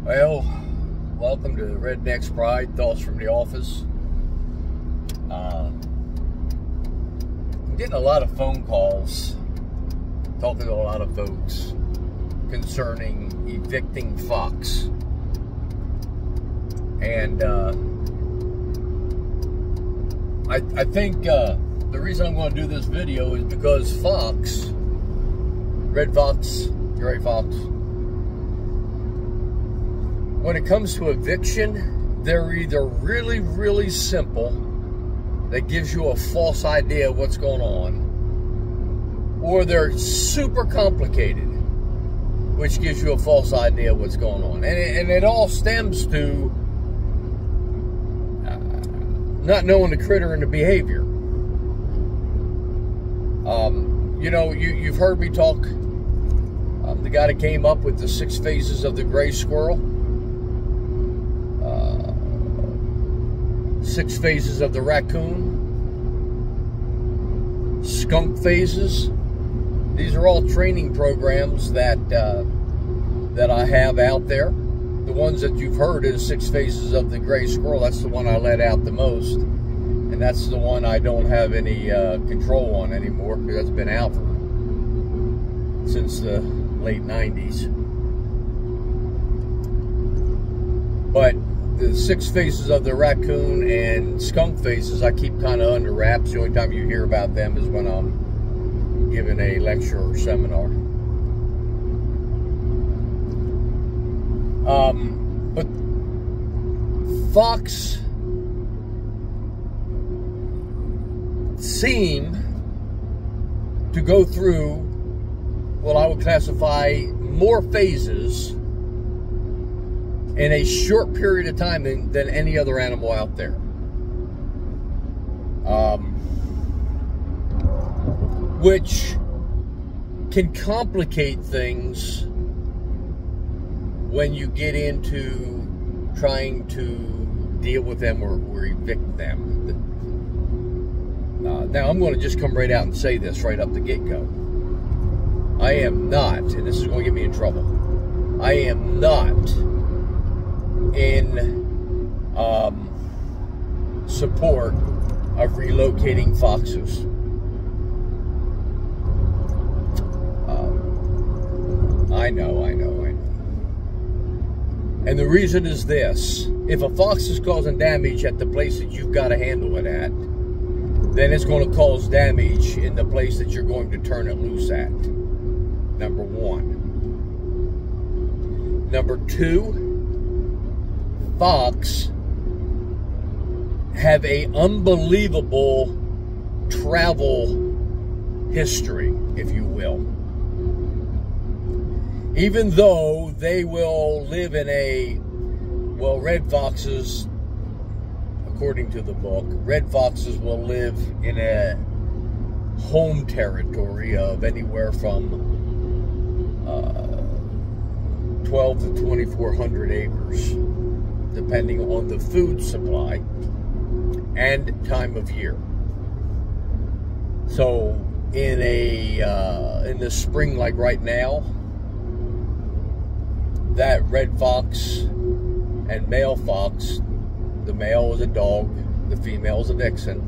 Well, welcome to Redneck's Pride, Thoughts from the Office. I'm getting a lot of phone calls, talking to a lot of folks concerning evicting Fox. And I think the reason I'm going to do this video is because Fox, Red Fox, Gray Fox, when it comes to eviction, they're either really, really simple, that gives you a false idea of what's going on, or they're super complicated, which gives you a false idea of what's going on. And it all stems to not knowing the critter and the behavior. You know, you've heard me talk, the guy that came up with the 6 phases of the gray squirrel. 6 phases of the raccoon, skunk phases. These are all training programs that I have out there. The ones that you've heard is 6 phases of the gray squirrel. That's the one I let out the most, and that's the one I don't have any control on anymore, because that's been out since the late 90s. But the 6 phases of the raccoon and skunk phases I keep kind of under wraps. The only time you hear about them is when I'm giving a lecture or seminar. But Fox seemed to go through what I would classify more phases in a short period of time than any other animal out there. Which can complicate things when you get into trying to deal with them or evict them. Now, I'm going to just come right out and say this right up the get-go. I am not, and this is going to get me in trouble, I am not in support of relocating foxes. I know. And the reason is this: if a fox is causing damage at the place that you've got to handle it at, then it's going to cause damage in the place that you're going to turn it loose at. Number one. Number two, fox have a unbelievable travel history, if you will. Even though they will live in a, well, red foxes, according to the book, red foxes will live in a home territory of anywhere from 12 to 2,400 acres, depending on the food supply and time of year. So in the spring, like right now, that red fox and male fox, the male is a dog, the female is a vixen,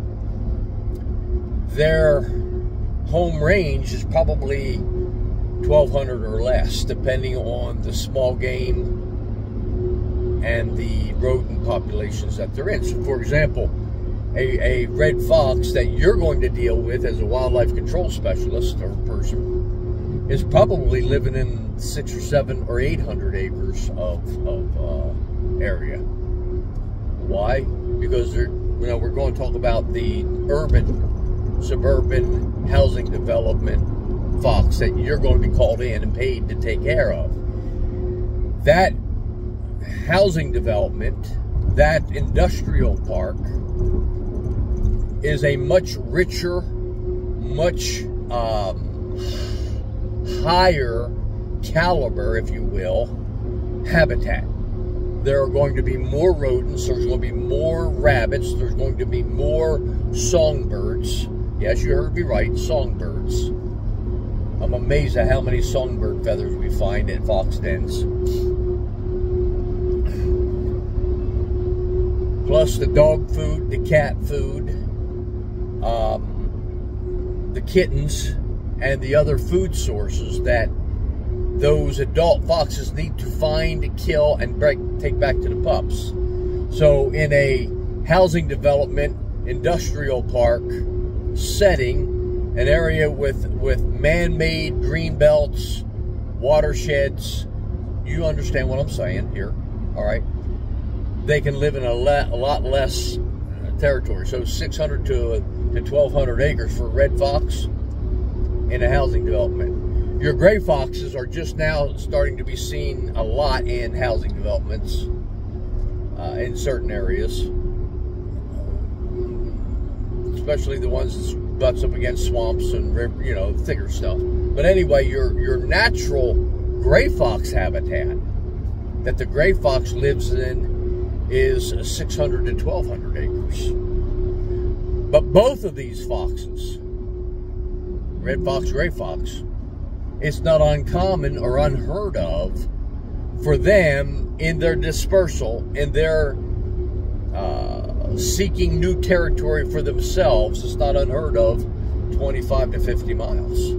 their home range is probably 1,200 or less, depending on the small game and the rodent populations that they're in. So, for example, a red fox that you're going to deal with as a wildlife control specialist or person is probably living in 600 or 700 or 800 acres of area. Why? Because we're going to talk about the urban, suburban housing development fox that you're going to be called in and paid to take care of. That housing development, that industrial park, is a much richer, much higher caliber, if you will, habitat. There are going to be more rodents, there's going to be more rabbits, there's going to be more songbirds. Yes, you heard me right, songbirds. I'm amazed at how many songbird feathers we find in fox dens. plus the dog food, the cat food, the kittens, and the other food sources that those adult foxes need to find, kill, and take back to the pups. So in a housing development, industrial park setting, an area with man-made green belts, watersheds, you understand what I'm saying here, all right? They can live in a lot less territory. So 600 to 1,200 acres for red fox in a housing development. Your gray foxes are just now starting to be seen a lot in housing developments in certain areas, especially the ones that butts up against swamps and, you know, thicker stuff. But anyway, your natural gray fox habitat that the gray fox lives in is 600 to 1,200 acres. But both of these foxes, red fox, gray fox, it's not uncommon or unheard of for them in their dispersal, in their seeking new territory for themselves. It's not unheard of 25 to 50 miles.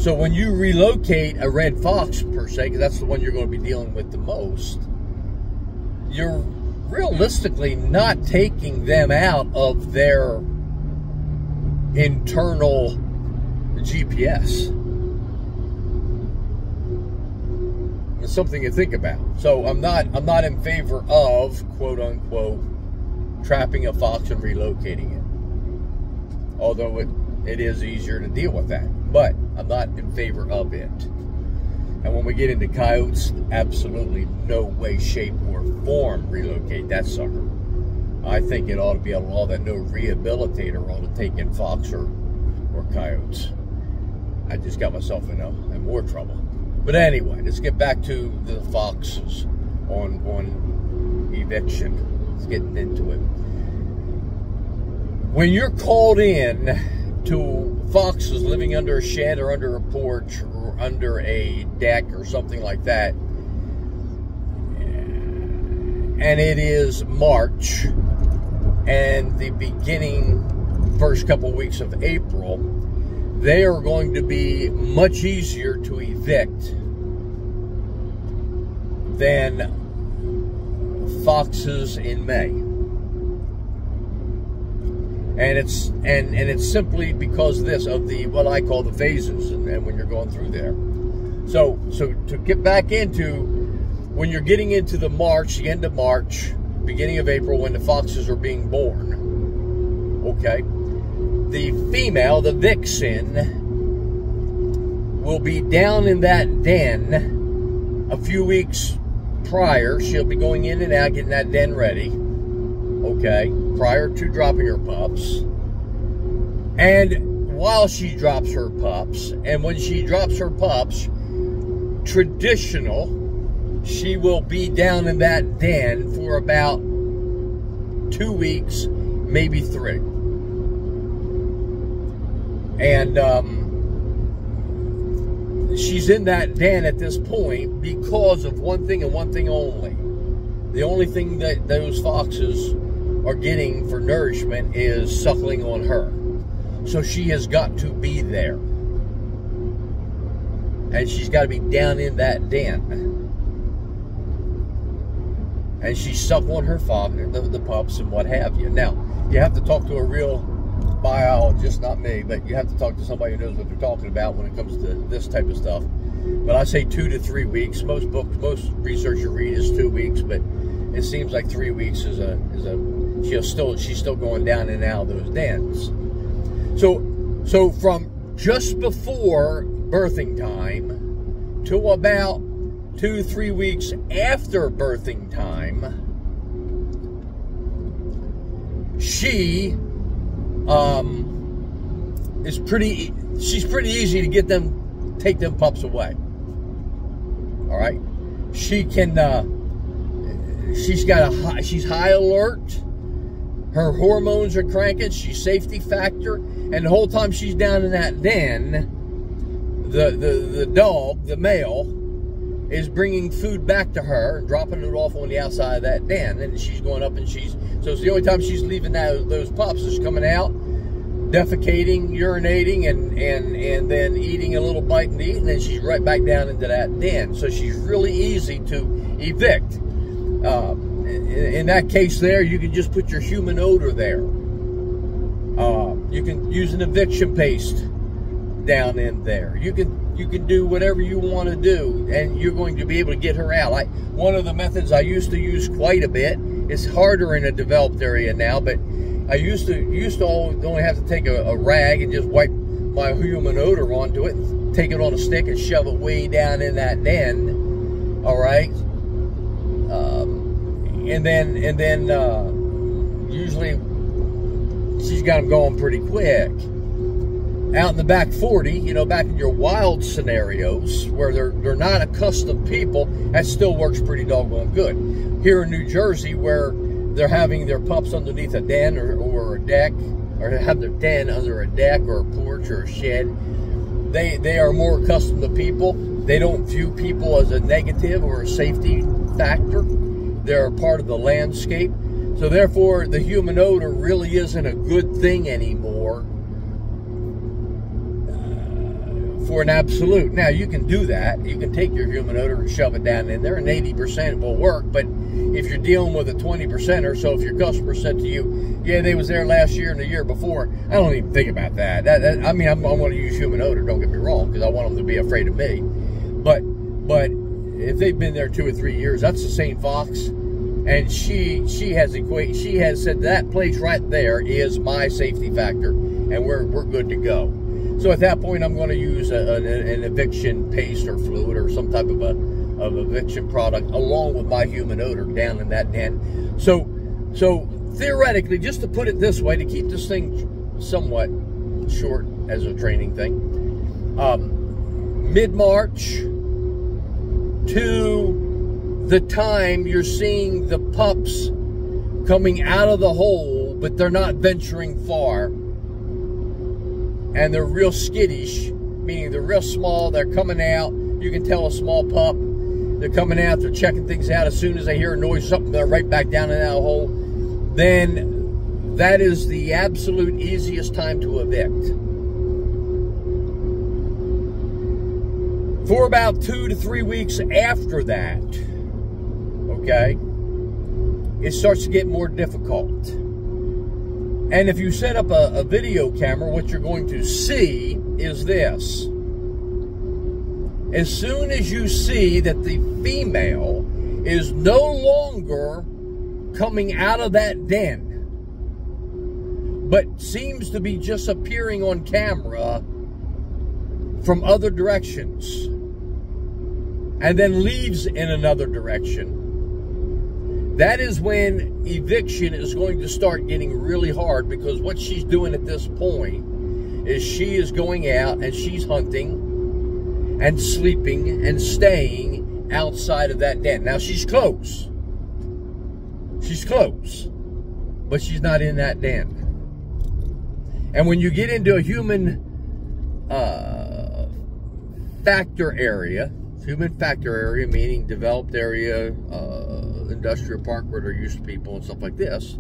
So when you relocate a red fox, per se, because that's the one you're going to be dealing with the most, you're realistically not taking them out of their internal GPS. It's something to think about. So I'm not in favor of, quote unquote, trapping a fox and relocating it. Although it is easier to deal with that. But I'm not in favor of it. And when we get into coyotes, absolutely no way, shape, or form relocate that sucker. I think it ought to be a law that no rehabilitator ought to take in fox or coyotes. I just got myself in more trouble. But anyway, let's get back to the foxes on eviction. Let's get into it. When you're called in to foxes living under a shed or under a porch or under a deck or something like that, and it is March and the first couple weeks of April, they are going to be much easier to evict than foxes in May. And it's simply because of this, of the what I call the phases, and when you're going through there. So to get back into when you're getting into the end of March, beginning of April, when the foxes are being born, okay, the female, the vixen, will be down in that den a few weeks prior. She'll be going in and out, getting that den ready, okay, prior to dropping her pups. And while she drops her pups, and when she drops her pups, traditional, she will be down in that den for about 2 weeks, maybe 3. And she's in that den at this point because of one thing and one thing only. The only thing that those foxes are getting for nourishment is suckling on her. So she has got to be there. And she's got to be down in that den. And she's suckling her father, the pups, and what have you. Now, you have to talk to a real biologist, not me, but you have to talk to somebody who knows what they're talking about when it comes to this type of stuff. But I say 2 to 3 weeks. Most books, most research you read is 2 weeks, but it seems like 3 weeks she's still going down and out of those dens. So from just before birthing time to about 2-3 weeks after birthing time, she she's pretty easy to take them pups away. All right, she can. She's high alert. Her hormones are cranking. She's safety factor, and the whole time she's down in that den, the dog, the male, is bringing food back to her and dropping it off on the outside of that den, and she's going up and so it's the only time she's leaving those pups is coming out, defecating, urinating, and then eating a little bite and eat, and then she's right back down into that den. So she's really easy to evict. In that case there, you can just put your human odor there. You can use an eviction paste down in there. You can do whatever you want to do, and you're going to be able to get her out. One of the methods I used to use quite a bit. It's harder in a developed area now, but I used to only have to take a rag and just wipe my human odor onto it, and take it on a stick and shove it way down in that den. All right, and then usually she's got them going pretty quick. Out in the back 40, back in your wild scenarios where they're not accustomed people, that still works pretty doggone good. Here in New Jersey, where they're having their pups underneath a den or a deck, or have their den under a deck or a porch or a shed, they are more accustomed to people. They don't view people as a negative or a safety factor. They're a part of the landscape. So therefore, the human odor really isn't a good thing anymore for an absolute. Now, you can do that. You can take your human odor and shove it down in there, and 80% will work. But if you're dealing with a 20% or so, if your customer said to you, yeah, they was there last year and the year before, I don't even think about that. I mean, I want to use human odor, don't get me wrong, because I want them to be afraid of me. But if they've been there 2 or 3 years, that's the same fox. And she has said that place right there is my safety factor, and we're good to go. So at that point, I'm going to use an eviction paste or fluid or some type of eviction product along with my human odor down in that den. So theoretically, just to put it this way, to keep this thing somewhat short as a training thing, mid-March to the time you're seeing the pups coming out of the hole, but they're not venturing far, and they're real skittish, meaning they're real small, they're coming out, you can tell a small pup, they're coming out, they're checking things out. As soon as they hear a noise or something, they're right back down in that hole. Then that is the absolute easiest time to evict. For about 2 to 3 weeks after that, okay, it starts to get more difficult. And if you set up a video camera, what you're going to see is this. As soon as you see that the female is no longer coming out of that den, but seems to be just appearing on camera from other directions, and then leaves in another direction, that is when eviction is going to start getting really hard, because what she's doing at this point is she is going out and she's hunting and sleeping and staying outside of that den. Now, she's close. She's close, but she's not in that den. And when you get into a human factor area meaning developed area, industrial park where there used to be people and stuff like this,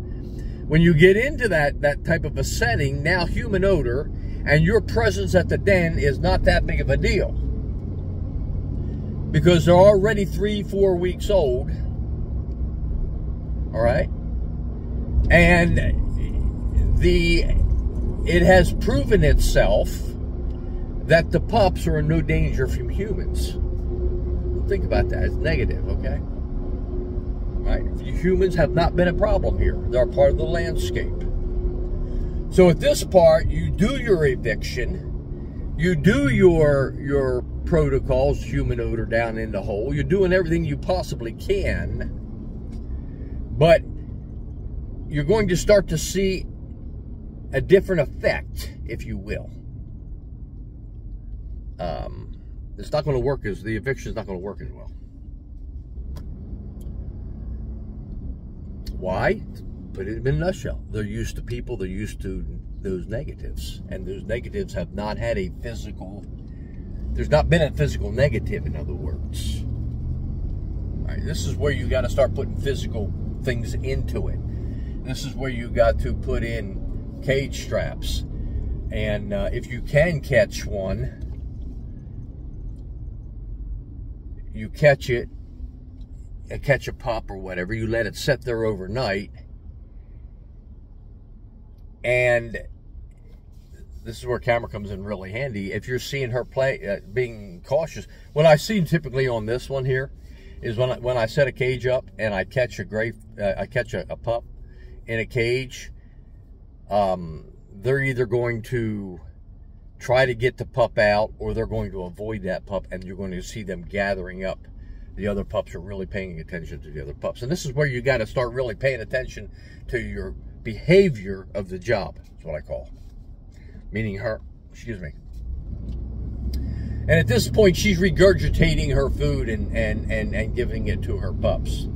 when you get into that type of a setting, now human odor and your presence at the den is not that big of a deal, because they're already 3-4 weeks old. All right, and it has proven itself that the pups are in no danger from humans. Think about that. It's negative, okay? Right? Humans have not been a problem here. They're part of the landscape. So at this part, you do your eviction, you do your protocols, human odor down in the hole. You're doing everything you possibly can, but you're going to start to see a different effect, if you will. It's not going to work as the eviction is not going to work as well. Why? Put it in a nutshell. They're used to people. They're used to those negatives, and those negatives have not had a physical. There's not been a physical negative, in other words. this is where you got to start putting physical things into it. This is where you got to put in cage straps. And if you can catch one, you catch it, catch a pup or whatever, you let it sit there overnight, and this is where camera comes in really handy. If you're seeing her play, being cautious, what I've seen typically on this one here is when I set a cage up and I catch a pup in a cage, they're either going to try to get the pup out, or they're going to avoid that pup, and you're going to see them gathering up the other pups, are really paying attention to the other pups. And this is where you got to start really paying attention to your behavior of the job. That's what I call. Meaning her, excuse me. And at this point, she's regurgitating her food and giving it to her pups.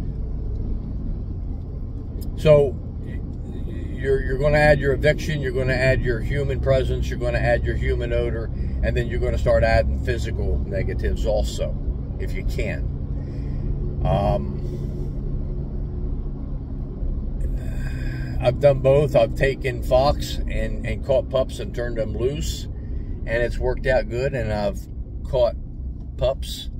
So you're going to add your eviction, you're going to add your human presence, you're going to add your human odor, and then you're going to start adding physical negatives also, if you can. I've done both. I've taken Fox and caught pups and turned them loose, and it's worked out good. And I've caught pups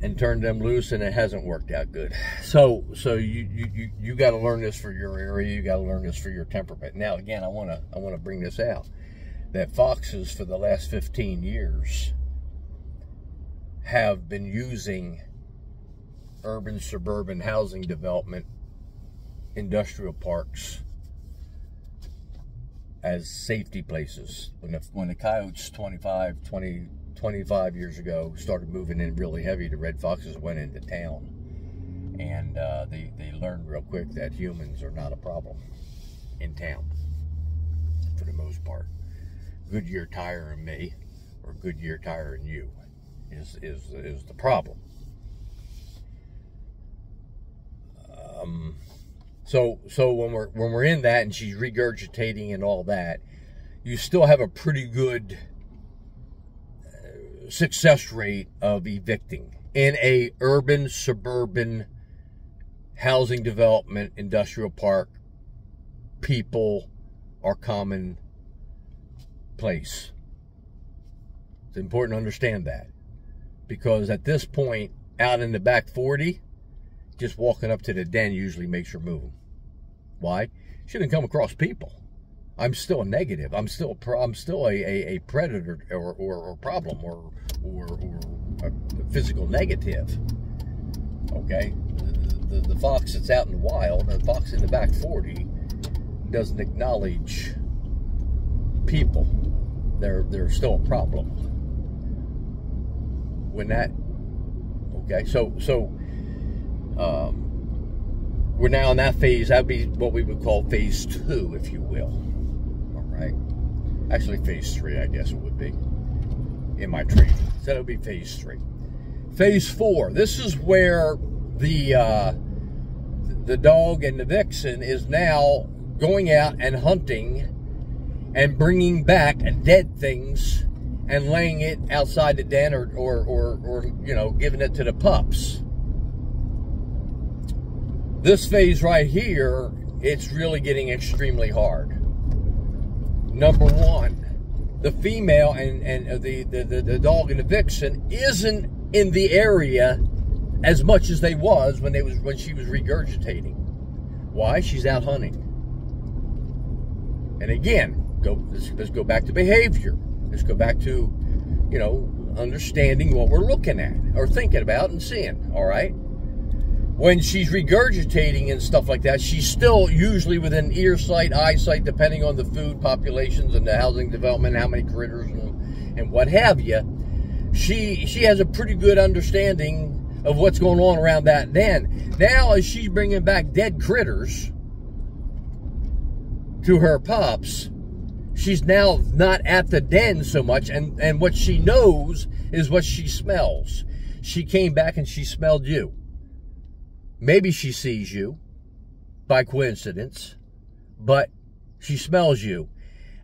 and turned them loose, and it hasn't worked out good. So you got to learn this for your area. You got to learn this for your temperament. Now, again, I want to bring this out, that foxes for the last 15 years have been using urban suburban housing development, industrial parks, as safety places. When the coyotes 25 years ago started moving in really heavy, the red foxes went into town, and they learned real quick that humans are not a problem in town for the most part. Goodyear Tire and me, or Goodyear Tire and you, is the problem. So when we're in that and she's regurgitating and all that, you still have a pretty good success rate of evicting in a urban suburban housing development industrial park. People are common place. It's important to understand that, because at this point, out in the back 40, just walking up to the den usually makes her move. Why? She didn't come across people. I'm still a negative. I'm still a predator or problem or a physical negative. Okay, the fox that's out in the wild, the fox in the back 40, doesn't acknowledge people. They're still a problem. When that, okay, so we're now in that phase. That'd be what we would call phase 2, if you will. All right. Actually, phase 3, I guess it would be in my training. So that would be phase 3. Phase 4. This is where the dog and the vixen is now going out and hunting and bringing back dead things and laying it outside the den, or you know, giving it to the pups. This phase right here, it's really getting extremely hard. Number one, the female and the dog and the vixen isn't in the area as much as they was when she was regurgitating. Why? She's out hunting. And again, let's go back to behavior. Let's go back to, you know, understanding what we're looking at or thinking about and seeing. All right. When she's regurgitating and stuff like that, she's still usually within earsight, eyesight, depending on the food populations and the housing development, how many critters and what have you. She has a pretty good understanding of what's going on around that den. Now, as she's bringing back dead critters to her pups, she's now not at the den so much, and what she knows is what she smells. She came back and she smelled you. Maybe she sees you by coincidence, but she smells you.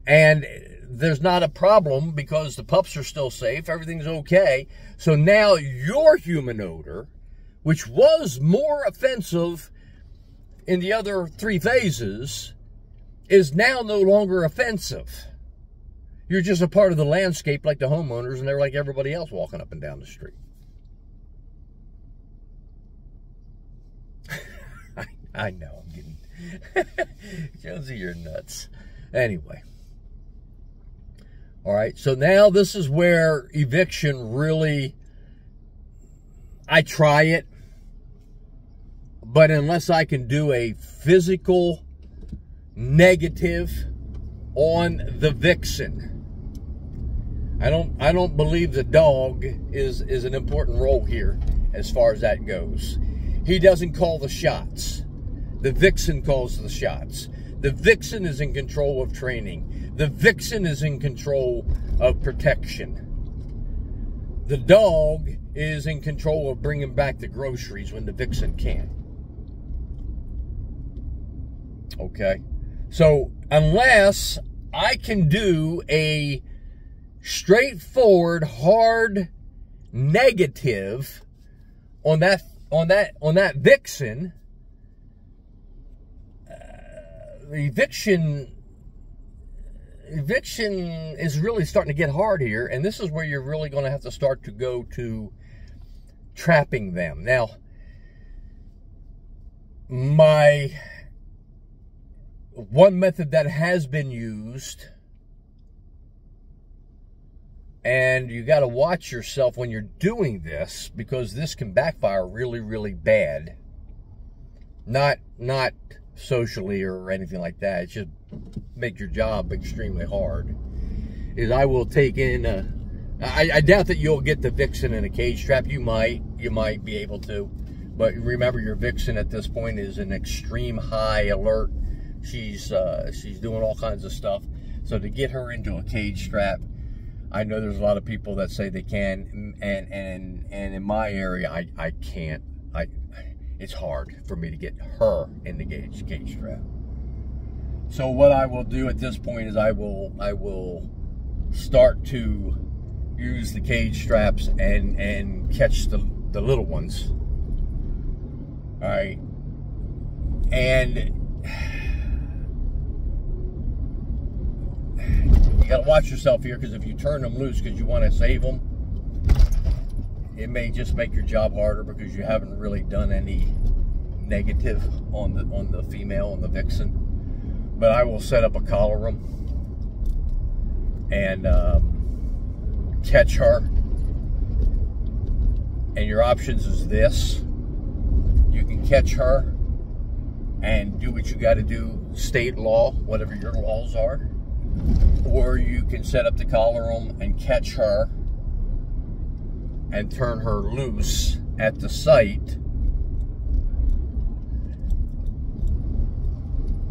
And there's not a problem because the pups are still safe. Everything's okay. So now your human odor, which was more offensive in the other 3 phases, is now no longer offensive. You're just a part of the landscape like the homeowners, and they're like everybody else walking up and down the street. I know, I'm getting... Jonesy, you're nuts. Anyway. All right, so now this is where eviction really... I try it, but unless I can do a physical negative on the vixen, I don't believe the dog is an important role here as far as that goes. He doesn't call the shots. The vixen calls the shots. The vixen is in control of training. The vixen is in control of protection. The dog is in control of bringing back the groceries when the vixen can't. Okay? So, unless I can do a straightforward, hard negative on that vixen, eviction is really starting to get hard here, and this is where you're really going to have to start to go to trapping them. Now, one method that has been used, and you got to watch yourself when you're doing this, because this can backfire really, really bad. Not socially or anything like that. It should make your job extremely hard. Is I will take in I doubt that you'll get the vixen in a cage trap. You might be able to, but remember, your vixen at this point is in extreme high alert. She's doing all kinds of stuff. So to get her into a cage trap, I know there's a lot of people that say they can, and in my area I can't. It's hard for me to get her in the cage trap. So what I will do at this point is I will start to use the cage straps and catch the little ones. All right, and you got to watch yourself here, because if you turn them loose because you want to save them, it may just make your job harder because you haven't really done any negative on the female, on the vixen. But I will set up a collar room and catch her. And your options is this: you can catch her and do what you got to do, state law, whatever your laws are, or you can set up the collar room and catch her and turn her loose at the site,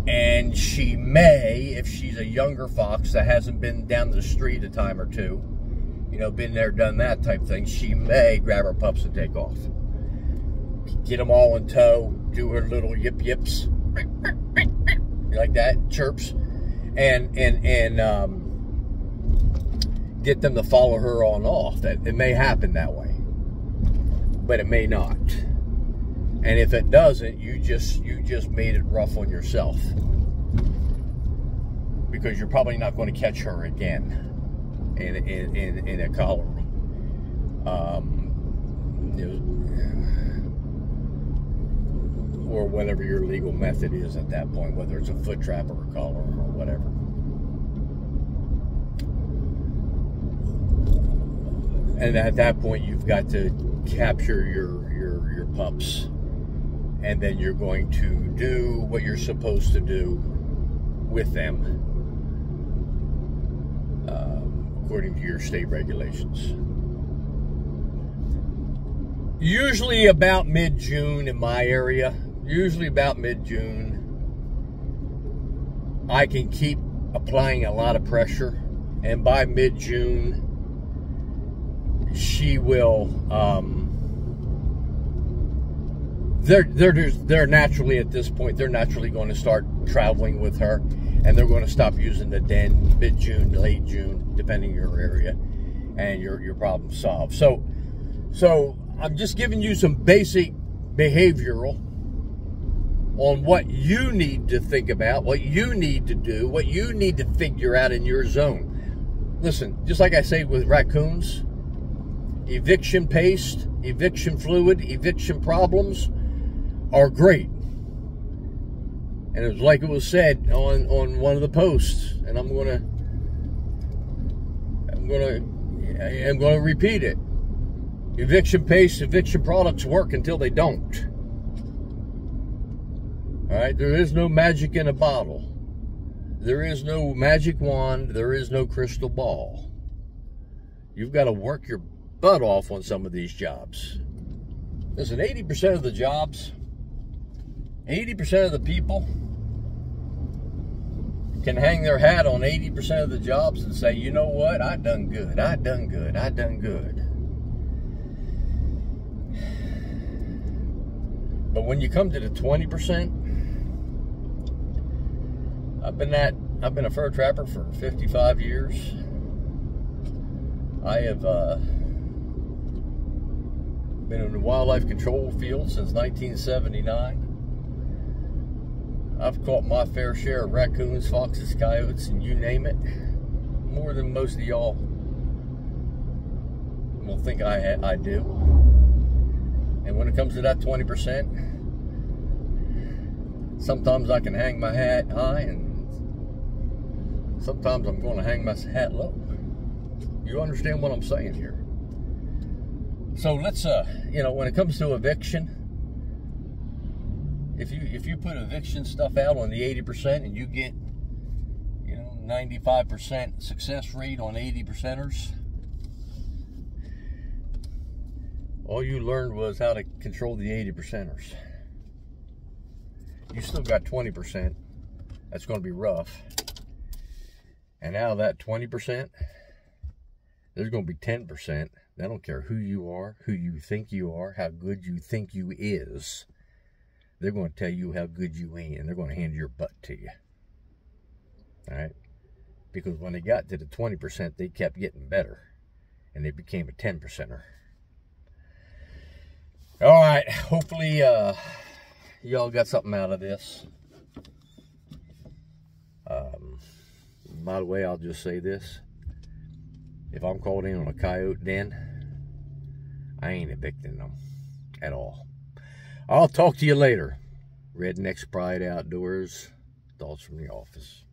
and she may, if she's a younger fox that hasn't been down the street a time or two, you know, been there, done that type thing, she may grab her pups and take off. Get them all in tow, do her little yip yips, like that, chirps, and get them to follow her on off. That it may happen that way, but it may not. And if it doesn't, you just made it rough on yourself, because you're probably not going to catch her again in a collar room. Or whatever your legal method is at that point, whether it's a foot trap or a collar or whatever. And at that point, you've got to capture your pups, and then you're going to do what you're supposed to do with them, according to your state regulations. Usually about mid-June in my area, usually about mid-June, I can keep applying a lot of pressure, and by mid-June, she will, they're naturally, at this point, they're naturally going to start traveling with her. and they're going to stop using the den mid-June, late June, depending on your area, and your problem solved. So I'm just giving you some basic behavioral on what you need to think about, what you need to do, what you need to figure out in your zone. Listen, just like I say with raccoons, eviction paste, eviction fluid, eviction problems are great. And it was like it was said on one of the posts, and I'm gonna repeat it. Eviction paste, eviction products work until they don't. All right, there is no magic in a bottle. There is no magic wand. There is no crystal ball. You've got to work your butt off on some of these jobs. Listen, 80% of the jobs, 80% of the people can hang their hat on 80% of the jobs and say, you know what, I done good, I done good, I done good. But when you come to the 20%, I've been a fur trapper for 55 years. I have been in the wildlife control field since 1979. I've caught my fair share of raccoons, foxes, coyotes, and you name it. More than most of y'all will think I do. And when it comes to that 20%, sometimes I can hang my hat high, and sometimes I'm going to hang my hat low. You understand what I'm saying here? So let's, when it comes to eviction, if you put eviction stuff out on the 80% and you get, 95% success rate on 80%ers, all you learned was how to control the 80%ers. You still got 20% that's going to be rough. And out of that 20%, there's going to be 10%. They don't care who you are, who you think you are, how good you think you is. They're going to tell you how good you ain't, and they're going to hand your butt to you. All right? Because when they got to the 20%, they kept getting better, and they became a 10%er. All right. Hopefully, y'all got something out of this. By the way, I'll just say this. If I'm called in on a coyote den, I ain't evicting them at all. I'll talk to you later. Redneck's Pride Outdoors. Thoughts from the office.